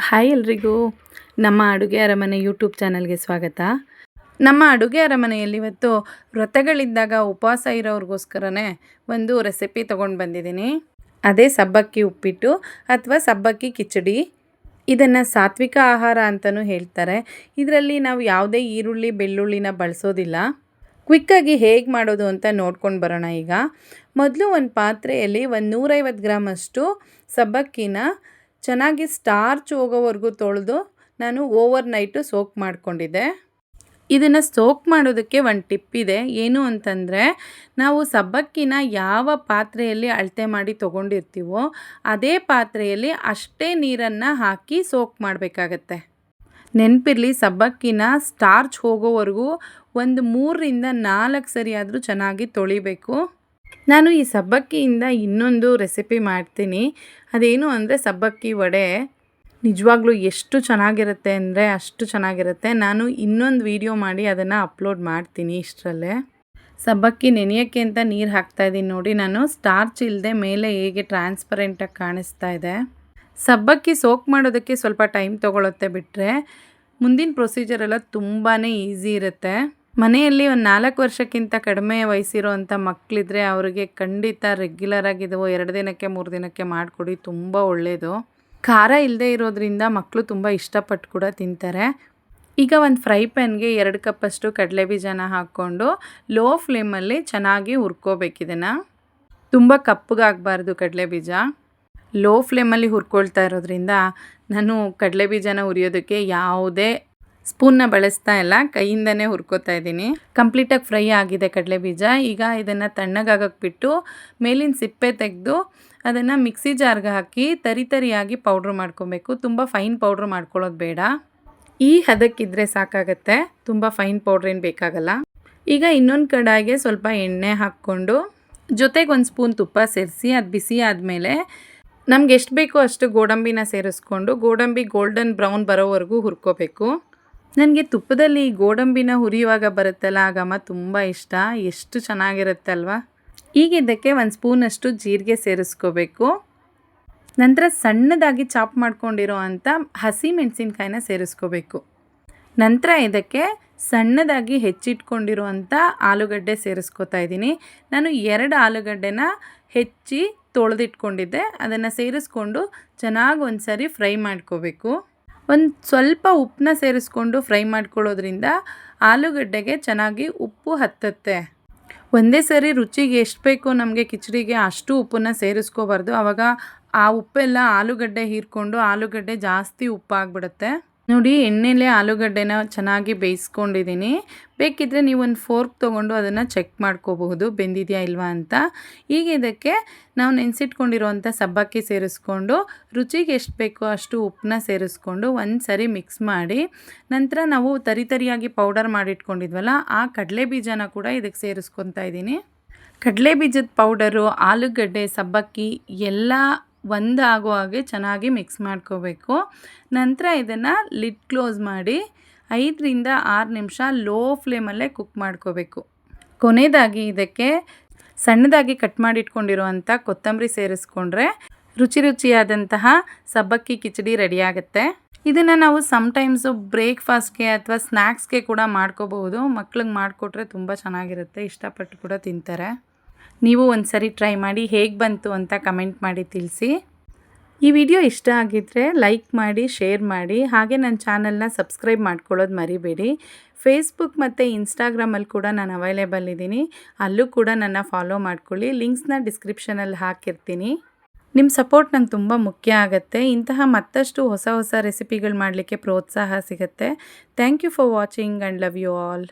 Hi ಎಲ್ರಿಗೂ ನಮ್ಮ ಅಡುಗೆ ಅರಮನೆ ಯೂಟ್ಯೂಬ್ ಚಾನಲ್ಗೆ ಸ್ವಾಗತ. ನಮ್ಮ ಅಡುಗೆ ಅರಮನೆಯಲ್ಲಿ ಇವತ್ತು ವ್ರತಗಳಿದ್ದಾಗ ಉಪವಾಸ ಇರೋರಿಗೋಸ್ಕರನೇ ಒಂದು ರೆಸಿಪಿ ತೊಗೊಂಡು ಬಂದಿದ್ದೀನಿ. ಅದೇ ಸಬ್ಬಕ್ಕಿ ಉಪ್ಪಿಟ್ಟು ಅಥವಾ ಸಬ್ಬಕ್ಕಿ ಕಿಚಡಿ. ಇದನ್ನು ಸಾತ್ವಿಕ ಆಹಾರ ಅಂತಲೂ ಹೇಳ್ತಾರೆ. ಇದರಲ್ಲಿ ನಾವು ಯಾವುದೇ ಈರುಳ್ಳಿ ಬೆಳ್ಳುಳ್ಳಿನ ಬಳಸೋದಿಲ್ಲ. ಕ್ವಿಕ್ಕಾಗಿ ಹೇಗೆ ಮಾಡೋದು ಅಂತ ನೋಡ್ಕೊಂಡು ಬರೋಣ. ಈಗ ಮೊದಲು ಒಂದು ಪಾತ್ರೆಯಲ್ಲಿ 150 ಗ್ರಾಮಷ್ಟು ಸಬ್ಬಕ್ಕಿನ ಚೆನ್ನಾಗಿ ಸ್ಟಾರ್ಚ್ ಹೋಗೋವರೆಗೂ ತೊಳೆದು ನಾನು ಓವರ್ ನೈಟು ಸೋಕ್ ಮಾಡಿಕೊಂಡಿದ್ದೆ. ಇದನ್ನು ಸೋಕ್ ಮಾಡೋದಕ್ಕೆ ಒಂದು ಟಿಪ್ ಇದೆ. ಏನು ಅಂತಂದರೆ, ನಾವು ಸಬ್ಬಕ್ಕಿನ ಯಾವ ಪಾತ್ರೆಯಲ್ಲಿ ಅಳತೆ ಮಾಡಿ ತೊಗೊಂಡಿರ್ತೀವೋ ಅದೇ ಪಾತ್ರೆಯಲ್ಲಿ ಅಷ್ಟೇ ನೀರನ್ನು ಹಾಕಿ ಸೋಕ್ ಮಾಡಬೇಕಾಗತ್ತೆ. ನೆನಪಿರಲಿ, ಸಬ್ಬಕ್ಕಿನ ಸ್ಟಾರ್ಚ್ ಹೋಗೋವರೆಗೂ ಒಂದು 3ರಿಂದ 4 ಸರಿ ಆದರೂ ಚೆನ್ನಾಗಿ ತೊಳಿಬೇಕು. ನಾನು ಈ ಸಬ್ಬಕ್ಕಿಯಿಂದ ಇನ್ನೊಂದು ರೆಸಿಪಿ ಮಾಡ್ತೀನಿ. ಅದೇನು ಅಂದರೆ ಸಬ್ಬಕ್ಕಿ ವಡೆ. ನಿಜವಾಗ್ಲೂ ಎಷ್ಟು ಚೆನ್ನಾಗಿರುತ್ತೆ ಅಂದರೆ ಅಷ್ಟು ಚೆನ್ನಾಗಿರುತ್ತೆ. ನಾನು ಇನ್ನೊಂದು ವಿಡಿಯೋ ಮಾಡಿ ಅದನ್ನು ಅಪ್ಲೋಡ್ ಮಾಡ್ತೀನಿ ಇಷ್ಟರಲ್ಲೇ. ಸಬ್ಬಕ್ಕಿ ನೆನೆಯೋಕ್ಕೆ ಅಂತ ನೀರು ಹಾಕ್ತಾಯಿದ್ದೀನಿ ನೋಡಿ. ನಾನು ಸ್ಟಾರ್ಚ್ ಇಲ್ಲದೆ ಮೇಲೆ ಹೇಗೆ ಟ್ರಾನ್ಸ್ಪರೆಂಟಾಗಿ ಕಾಣಿಸ್ತಾ ಇದೆ. ಸಬ್ಬಕ್ಕಿ ಸೋಕ್ ಮಾಡೋದಕ್ಕೆ ಸ್ವಲ್ಪ ಟೈಮ್ ತೊಗೊಳುತ್ತೆ, ಬಿಟ್ಟರೆ ಮುಂದಿನ ಪ್ರೊಸೀಜರೆಲ್ಲ ತುಂಬಾ ಈಸಿ ಇರುತ್ತೆ. ಮನೆಯಲ್ಲಿ ಒಂದು 4 ವರ್ಷಕ್ಕಿಂತ ಕಡಿಮೆ ವಯಸ್ಸಿರೋ ಅಂಥ ಮಕ್ಕಳಿದ್ರೆ ಅವ್ರಿಗೆ ಖಂಡಿತ ರೆಗ್ಯುಲರಾಗಿ ಇದು 2 ದಿನಕ್ಕೆ 3 ದಿನಕ್ಕೆ ಮಾಡಿಕೊಡಿ, ತುಂಬ ಒಳ್ಳೆಯದು. ಖಾರ ಇಲ್ಲದೆ ಇರೋದ್ರಿಂದ ಮಕ್ಕಳು ತುಂಬ ಇಷ್ಟಪಟ್ಟು ಕೂಡ ತಿಂತಾರೆ. ಈಗ ಒಂದು ಫ್ರೈ ಪ್ಯಾನ್ಗೆ 2 ಕಪ್ಪಷ್ಟು ಕಡಲೆ ಬೀಜನ ಹಾಕ್ಕೊಂಡು ಲೋ ಫ್ಲೇಮಲ್ಲಿ ಚೆನ್ನಾಗಿ ಹುರ್ಕೋಬೇಕಿದನ್ನು. ತುಂಬ ಕಪ್ಪಗಾಗಬಾರ್ದು ಕಡಲೆ ಬೀಜ. ಲೋ ಫ್ಲೇಮಲ್ಲಿ ಹುರ್ಕೊಳ್ತಾ ಇರೋದ್ರಿಂದ ನಾನು ಕಡಲೆ ಬೀಜನ ಹುರಿಯೋದಕ್ಕೆ ಯಾವುದೇ ಸ್ಪೂನ್ನ ಬಳಸ್ತಾ ಇಲ್ಲ, ಕೈಯಿಂದನೇ ಹುರ್ಕೋತಾ ಇದ್ದೀನಿ. ಕಂಪ್ಲೀಟಾಗಿ ಫ್ರೈ ಆಗಿದೆ ಕಡಲೆ ಬೀಜ. ಈಗ ಇದನ್ನು ತಣ್ಣಗಾಗಕ್ಕೆ ಬಿಟ್ಟು ಮೇಲಿನ ಸಿಪ್ಪೆ ತೆಗೆದು ಅದನ್ನು ಮಿಕ್ಸಿ ಜಾರ್ಗೆ ಹಾಕಿ ತರಿಯಾಗಿ ಪೌಡ್ರ್ ಮಾಡ್ಕೊಬೇಕು. ತುಂಬ ಫೈನ್ ಪೌಡ್ರ್ ಮಾಡ್ಕೊಳ್ಳೋದು ಬೇಡ. ಈ ಹದಕ್ಕಿದ್ರೆ ಸಾಕಾಗತ್ತೆ, ತುಂಬ ಫೈನ್ ಪೌಡ್ರೇನು ಬೇಕಾಗಲ್ಲ. ಈಗ ಇನ್ನೊಂದು ಕಡಾಯಿಗೆ ಸ್ವಲ್ಪ ಎಣ್ಣೆ ಹಾಕ್ಕೊಂಡು ಜೊತೆಗೆ 1 ಸ್ಪೂನ್ ತುಪ್ಪ ಸೇರಿಸಿ ಅದು ಬಿಸಿ ಆದಮೇಲೆ ನಮ್ಗೆ ಎಷ್ಟು ಬೇಕೋ ಅಷ್ಟು ಗೋಡಂಬಿನ ಸೇರಿಸ್ಕೊಂಡು ಗೋಡಂಬಿ ಗೋಲ್ಡನ್ ಬ್ರೌನ್ ಬರೋವರೆಗೂ ಹುರ್ಕೋಬೇಕು. ನನಗೆ ತುಪ್ಪದಲ್ಲಿ ಗೋಡಂಬಿನ ಹುರಿಯುವಾಗ ಬರುತ್ತಲ್ಲ ಆ ಘಮ ತುಂಬ ಇಷ್ಟ. ಎಷ್ಟು ಚೆನ್ನಾಗಿರುತ್ತೆ ಅಲ್ವಾ. ಈಗ ಇದಕ್ಕೆ 1 ಸ್ಪೂನಷ್ಟು ಜೀರಿಗೆ ಸೇರಿಸ್ಕೋಬೇಕು. ನಂತರ ಸಣ್ಣದಾಗಿ ಚಾಪ್ ಮಾಡ್ಕೊಂಡಿರೋ ಅಂಥ ಹಸಿ ಮೆಣಸಿನ್ಕಾಯಿನ ಸೇರಿಸ್ಕೋಬೇಕು. ನಂತರ ಇದಕ್ಕೆ ಸಣ್ಣದಾಗಿ ಹೆಚ್ಚಿಟ್ಕೊಂಡಿರುವಂಥ ಆಲೂಗಡ್ಡೆ ಸೇರಿಸ್ಕೋತಾ ಇದ್ದೀನಿ. ನಾನು 2 ಆಲೂಗಡ್ಡೆನ ಹೆಚ್ಚಿ ತೊಳೆದಿಟ್ಕೊಂಡಿದ್ದೆ. ಅದನ್ನು ಸೇರಿಸ್ಕೊಂಡು ಚೆನ್ನಾಗಿ ಒಂದು ಸರಿ ಫ್ರೈ ಮಾಡ್ಕೋಬೇಕು. ಒಂದು ಸ್ವಲ್ಪ ಉಪ್ಪನ್ನ ಸೇರಿಸ್ಕೊಂಡು ಫ್ರೈ ಮಾಡ್ಕೊಳ್ಳೋದ್ರಿಂದ ಆಲೂಗಡ್ಡೆಗೆ ಚೆನ್ನಾಗಿ ಉಪ್ಪು ಹತ್ತುತ್ತೆ. ಒಂದೇ ಸರಿ ರುಚಿಗೆ ಎಷ್ಟು ಬೇಕೋ ನಮಗೆ ಕಿಚಡಿಗೆ ಅಷ್ಟು ಉಪ್ಪನ್ನು ಸೇರಿಸ್ಕೋಬಾರ್ದು. ಆವಾಗ ಆ ಉಪ್ಪೆಲ್ಲ ಆಲೂಗಡ್ಡೆ ಹೀರ್ಕೊಂಡು ಆಲೂಗಡ್ಡೆ ಜಾಸ್ತಿ ಉಪ್ಪಾಗ್ಬಿಡುತ್ತೆ. ನೋಡಿ, ಎಣ್ಣೆಲೆ ಆಲೂಗಡ್ಡೆನ ಚೆನ್ನಾಗಿ ಬೇಯಿಸ್ಕೊಂಡಿದ್ದೀನಿ. ಬೇಕಿದ್ದರೆ ನೀವು ಒಂದು ಫೋರ್ಕ್ ತೊಗೊಂಡು ಅದನ್ನು ಚೆಕ್ ಮಾಡ್ಕೋಬಹುದು ಬೆಂದಿದೆಯಾ ಇಲ್ವಾ ಅಂತ. ಈಗ ಇದಕ್ಕೆ ನಾವು ನೆನೆಸಿಟ್ಕೊಂಡಿರೋವಂಥ ಸಬ್ಬಕ್ಕಿ ಸೇರಿಸ್ಕೊಂಡು ರುಚಿಗೆ ಎಷ್ಟು ಬೇಕೋ ಅಷ್ಟು ಉಪ್ಪನ್ನ ಸೇರಿಸ್ಕೊಂಡು ಒಂದು ಸರಿ ಮಿಕ್ಸ್ ಮಾಡಿ, ನಂತರ ನಾವು ತರಿಯಾಗಿ ಪೌಡರ್ ಮಾಡಿಟ್ಕೊಂಡಿದ್ವಲ್ಲ ಆ ಕಡಲೆ ಬೀಜನ ಕೂಡ ಇದಕ್ಕೆ ಸೇರಿಸ್ಕೊತಾ ಇದ್ದೀನಿ. ಕಡಲೆ ಬೀಜದ ಪೌಡರು, ಆಲೂಗಡ್ಡೆ, ಸಬ್ಬಕ್ಕಿ ಎಲ್ಲ ಒಂದು ಆಗೋ ಹಾಗೆ ಚೆನ್ನಾಗಿ ಮಿಕ್ಸ್ ಮಾಡ್ಕೋಬೇಕು. ನಂತರ ಇದನ್ನು ಲಿಡ್ ಕ್ಲೋಸ್ ಮಾಡಿ 5ರಿಂದ 6 ನಿಮಿಷ ಲೋ ಫ್ಲೇಮಲ್ಲೇ ಕುಕ್ ಮಾಡ್ಕೋಬೇಕು. ಕೊನೆಯದಾಗಿ ಇದಕ್ಕೆ ಸಣ್ಣದಾಗಿ ಕಟ್ ಮಾಡಿಟ್ಕೊಂಡಿರುವಂಥ ಕೊತ್ತಂಬರಿ ಸೇರಿಸ್ಕೊಂಡ್ರೆ ರುಚಿಯಾದಂತಹ ಸಬ್ಬಕ್ಕಿ ಕಿಚಡಿ ರೆಡಿಯಾಗುತ್ತೆ. ಇದನ್ನು ನಾವು ಸಮ್ಟೈಮ್ಸು ಬ್ರೇಕ್ಫಾಸ್ಟ್ಗೆ ಅಥವಾ ಸ್ನ್ಯಾಕ್ಸ್ಗೆ ಕೂಡ ಮಾಡ್ಕೋಬಹುದು. ಮಕ್ಳಿಗೆ ಮಾಡಿಕೊಟ್ರೆ ತುಂಬ ಚೆನ್ನಾಗಿರುತ್ತೆ, ಇಷ್ಟಪಟ್ಟು ಕೂಡ ತಿಂತಾರೆ. ನೀವು ಒಂದು ಸರಿ ಟ್ರೈ ಮಾಡಿ ಹೇಗೆ ಬಂತು ಅಂತ ಕಮೆಂಟ್ ಮಾಡಿ ತಿಳಿಸಿ. ಈ ವಿಡಿಯೋ ಇಷ್ಟ ಆಗಿದ್ದರೆ ಲೈಕ್ ಮಾಡಿ, ಶೇರ್ ಮಾಡಿ, ಹಾಗೆ ನನ್ನ ಚಾನಲ್ನ ಸಬ್ಸ್ಕ್ರೈಬ್ ಮಾಡ್ಕೊಳ್ಳೋದು ಮರಿಬೇಡಿ. ಫೇಸ್ಬುಕ್ ಮತ್ತು ಇನ್ಸ್ಟಾಗ್ರಾಮಲ್ಲಿ ಕೂಡ ನಾನು ಅವೈಲೇಬಲ್ ಇದ್ದೀನಿ, ಅಲ್ಲೂ ಕೂಡ ನನ್ನ ಫಾಲೋ ಮಾಡ್ಕೊಳ್ಳಿ. ಲಿಂಕ್ಸ್ನ ಡಿಸ್ಕ್ರಿಪ್ಷನಲ್ಲಿ ಹಾಕಿರ್ತೀನಿ. ನಿಮ್ಮ ಸಪೋರ್ಟ್ ನಂಗೆ ತುಂಬ ಮುಖ್ಯ ಆಗುತ್ತೆ. ಇಂತಹ ಮತ್ತಷ್ಟು ಹೊಸ ರೆಸಿಪಿಗಳು ಮಾಡಲಿಕ್ಕೆ ಪ್ರೋತ್ಸಾಹ ಸಿಗುತ್ತೆ. Thank you for watching and love you all.